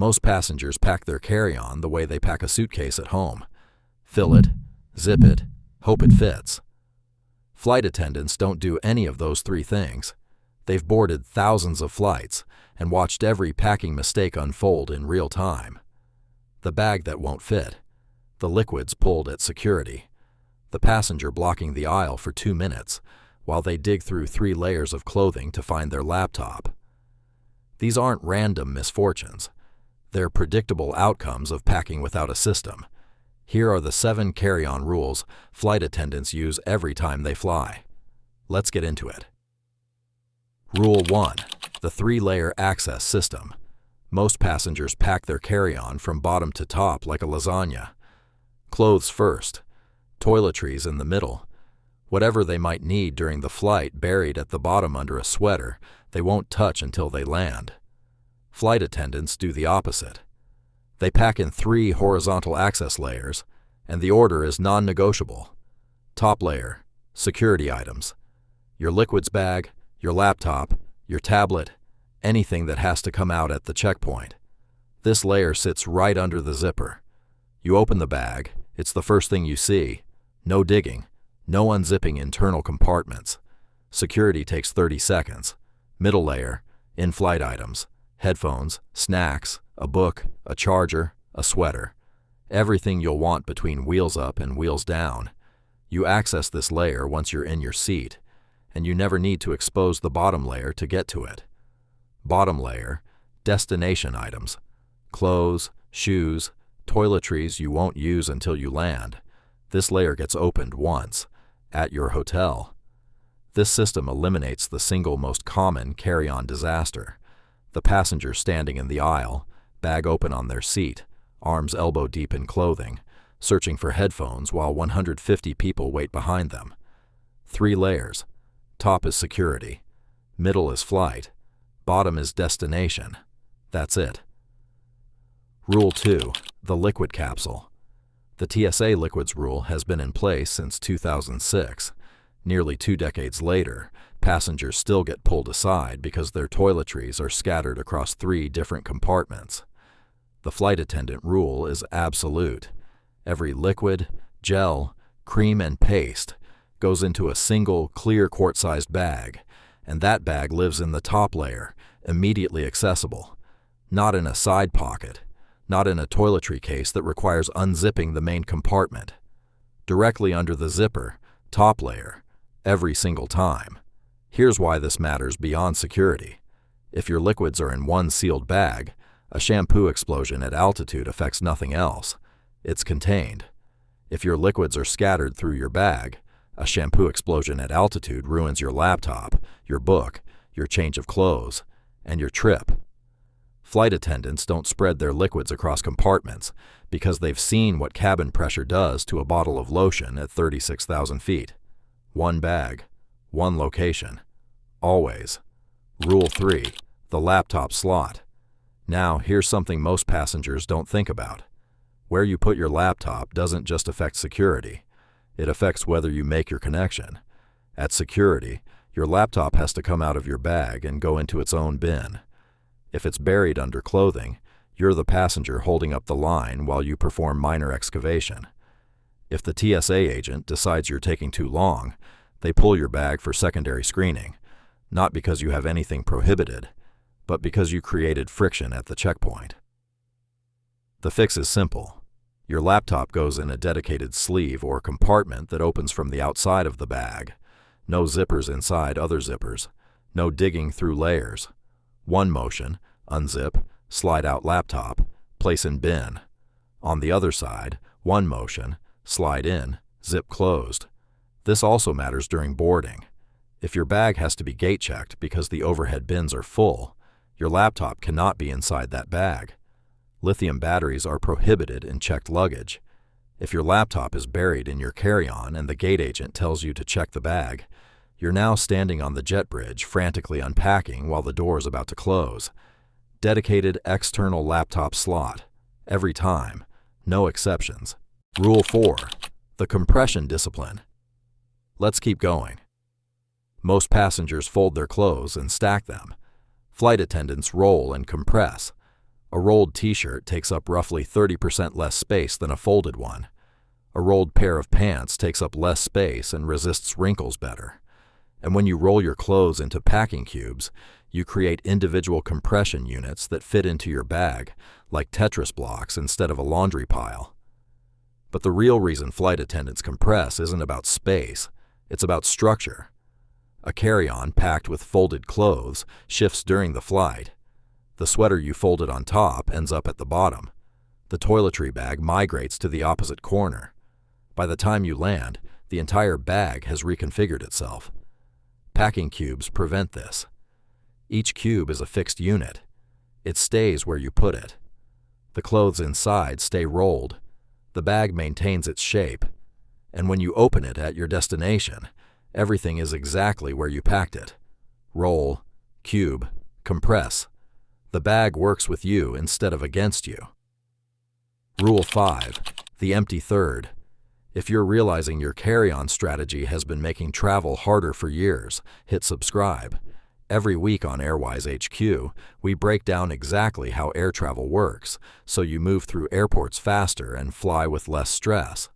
Most passengers pack their carry-on the way they pack a suitcase at home. Fill it, zip it, hope it fits. Flight attendants don't do any of those three things. They've boarded thousands of flights and watched every packing mistake unfold in real time. The bag that won't fit. The liquids pulled at security. The passenger blocking the aisle for 2 minutes while they dig through 3 layers of clothing to find their laptop. These aren't random misfortunes. They're predictable outcomes of packing without a system. Here are the 7 carry-on rules flight attendants use every time they fly. Let's get into it. Rule 1. The 3-layer access system. Most passengers pack their carry-on from bottom to top like a lasagna. Clothes first. Toiletries in the middle. Whatever they might need during the flight buried at the bottom under a sweater, they won't touch until they land. Flight attendants do the opposite. They pack in 3 horizontal access layers, and the order is non-negotiable. Top layer, security items. Your liquids bag, your laptop, your tablet, anything that has to come out at the checkpoint. This layer sits right under the zipper. You open the bag, it's the first thing you see. No digging, no unzipping internal compartments. Security takes 30 seconds. Middle layer, in-flight items, headphones, snacks, a book, a charger, a sweater. Everything you'll want between wheels up and wheels down. You access this layer once you're in your seat, and you never need to expose the bottom layer to get to it. Bottom layer, destination items. Clothes, shoes, toiletries you won't use until you land. This layer gets opened once, at your hotel. This system eliminates the single most common carry-on disaster. The passenger standing in the aisle, bag open on their seat, arms elbow deep in clothing, searching for headphones while 150 people wait behind them. 3 layers. Top is security. Middle is flight. Bottom is destination. That's it. Rule 2. The liquid capsule. The TSA liquids rule has been in place since 2006. Nearly 2 decades later, passengers still get pulled aside because their toiletries are scattered across 3 different compartments. The flight attendant rule is absolute. Every liquid, gel, cream, and paste goes into a single, clear quart-sized bag, and that bag lives in the top layer, immediately accessible. Not in a side pocket, not in a toiletry case that requires unzipping the main compartment. Directly under the zipper, top layer, every single time. Here's why this matters beyond security. If your liquids are in one sealed bag, a shampoo explosion at altitude affects nothing else. It's contained. If your liquids are scattered through your bag, a shampoo explosion at altitude ruins your laptop, your book, your change of clothes, and your trip. Flight attendants don't spread their liquids across compartments because they've seen what cabin pressure does to a bottle of lotion at 36,000 feet. One bag, one location. Always. Rule 3. The laptop slot. Now, here's something most passengers don't think about. Where you put your laptop doesn't just affect security. It affects whether you make your connection. At security, your laptop has to come out of your bag and go into its own bin. If it's buried under clothing, you're the passenger holding up the line while you perform minor excavation. If the TSA agent decides you're taking too long, they pull your bag for secondary screening, not because you have anything prohibited, but because you created friction at the checkpoint. The fix is simple. Your laptop goes in a dedicated sleeve or compartment that opens from the outside of the bag. No zippers inside other zippers. No digging through layers. One motion, unzip, slide out laptop, place in bin. On the other side, one motion, slide in, zip closed. This also matters during boarding. If your bag has to be gate checked because the overhead bins are full, your laptop cannot be inside that bag. Lithium batteries are prohibited in checked luggage. If your laptop is buried in your carry-on and the gate agent tells you to check the bag, you're now standing on the jet bridge frantically unpacking while the door is about to close. Dedicated external laptop slot. Every time. No exceptions. Rule 4. The compression discipline. Let's keep going. Most passengers fold their clothes and stack them. Flight attendants roll and compress. A rolled t-shirt takes up roughly 30% less space than a folded one. A rolled pair of pants takes up less space and resists wrinkles better. And when you roll your clothes into packing cubes, you create individual compression units that fit into your bag, like Tetris blocks instead of a laundry pile. But the real reason flight attendants compress isn't about space, it's about structure. A carry-on packed with folded clothes shifts during the flight. The sweater you folded on top ends up at the bottom. The toiletry bag migrates to the opposite corner. By the time you land, the entire bag has reconfigured itself. Packing cubes prevent this. Each cube is a fixed unit. It stays where you put it. The clothes inside stay rolled. The bag maintains its shape. And when you open it at your destination, everything is exactly where you packed it. Roll, cube, compress. The bag works with you instead of against you. Rule 5. The empty third. If you're realizing your carry-on strategy has been making travel harder for years, hit subscribe. Every week on AirWise HQ, we break down exactly how air travel works, so you move through airports faster and fly with less stress.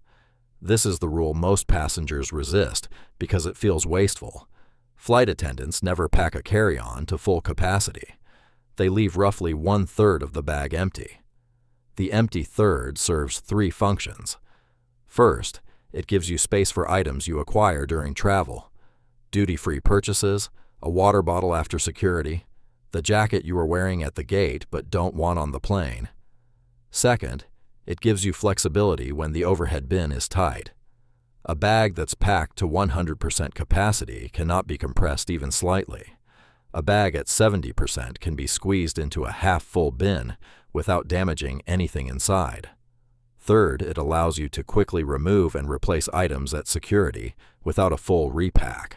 This is the rule most passengers resist because it feels wasteful. Flight attendants never pack a carry-on to full capacity. They leave roughly 1/3 of the bag empty. The empty third serves 3 functions. First, it gives you space for items you acquire during travel. Duty-free purchases, a water bottle after security, the jacket you are wearing at the gate but don't want on the plane. Second, it gives you flexibility when the overhead bin is tight. A bag that's packed to 100% capacity cannot be compressed even slightly. A bag at 70% can be squeezed into a half-full bin without damaging anything inside. Third, it allows you to quickly remove and replace items at security without a full repack.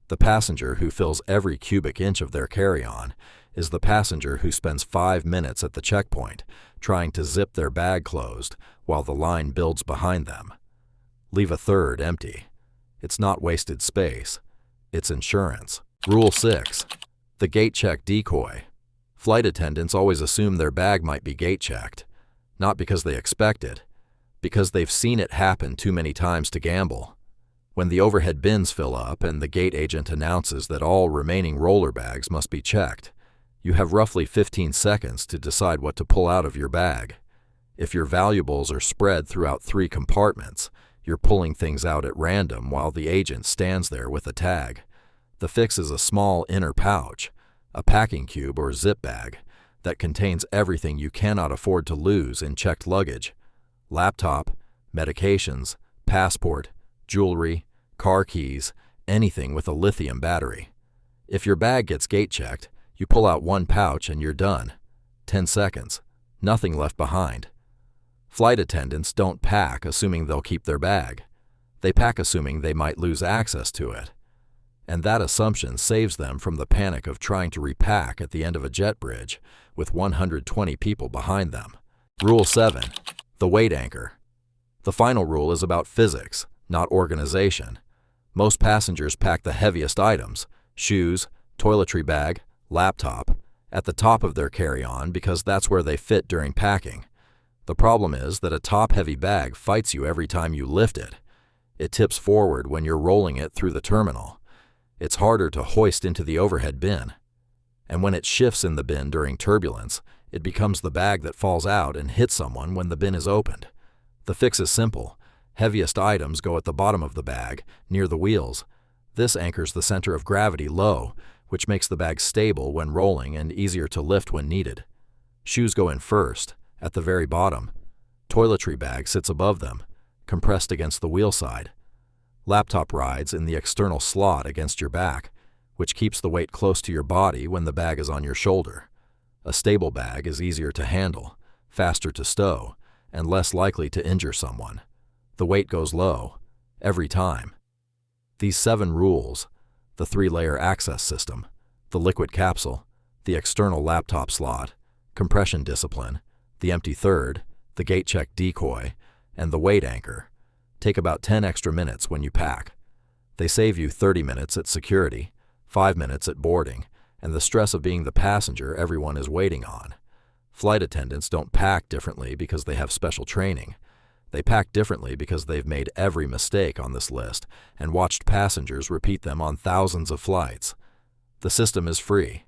The passenger who fills every cubic inch of their carry-on is the passenger who spends 5 minutes at the checkpoint trying to zip their bag closed while the line builds behind them. Leave a third empty. It's not wasted space. It's insurance. Rule 6. The gate check decoy. Flight attendants always assume their bag might be gate checked. Not because they expect it, because they've seen it happen too many times to gamble. When the overhead bins fill up and the gate agent announces that all remaining roller bags must be checked, you have roughly 15 seconds to decide what to pull out of your bag. If your valuables are spread throughout 3 compartments, you're pulling things out at random while the agent stands there with a tag. The fix is a small inner pouch, a packing cube or zip bag, that contains everything you cannot afford to lose in checked luggage: laptop, medications, passport, jewelry, car keys, anything with a lithium battery. If your bag gets gate checked, you pull out 1 pouch and you're done. 10 seconds. Nothing left behind. Flight attendants don't pack assuming they'll keep their bag. They pack assuming they might lose access to it. And that assumption saves them from the panic of trying to repack at the end of a jet bridge with 120 people behind them. Rule 7. The weight anchor. The final rule is about physics, not organization. Most passengers pack the heaviest items, shoes, toiletry bag, laptop, at the top of their carry-on because that's where they fit during packing. The problem is that a top-heavy bag fights you every time you lift it. It tips forward when you're rolling it through the terminal. It's harder to hoist into the overhead bin. And when it shifts in the bin during turbulence, it becomes the bag that falls out and hits someone when the bin is opened. The fix is simple. Heaviest items go at the bottom of the bag, near the wheels. This anchors the center of gravity low, which makes the bag stable when rolling and easier to lift when needed. Shoes go in first, at the very bottom. Toiletry bag sits above them, compressed against the wheel side. Laptop rides in the external slot against your back, which keeps the weight close to your body when the bag is on your shoulder. A stable bag is easier to handle, faster to stow, and less likely to injure someone. The weight goes low, every time. These 7 rules, the 3-layer access system, the liquid capsule, the external laptop slot, compression discipline, the empty third, the gate check decoy, and the weight anchor, take about 10 extra minutes when you pack. They save you 30 minutes at security, 5 minutes at boarding, and the stress of being the passenger everyone is waiting on. Flight attendants don't pack differently because they have special training. They pack differently because they've made every mistake on this list and watched passengers repeat them on thousands of flights. The system is free.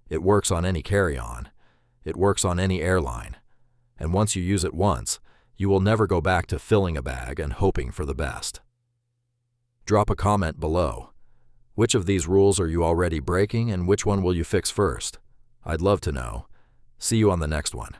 It works on any carry-on. It works on any airline. And once you use it once, you will never go back to filling a bag and hoping for the best. Drop a comment below. Which of these rules are you already breaking and which one will you fix first? I'd love to know. See you on the next one.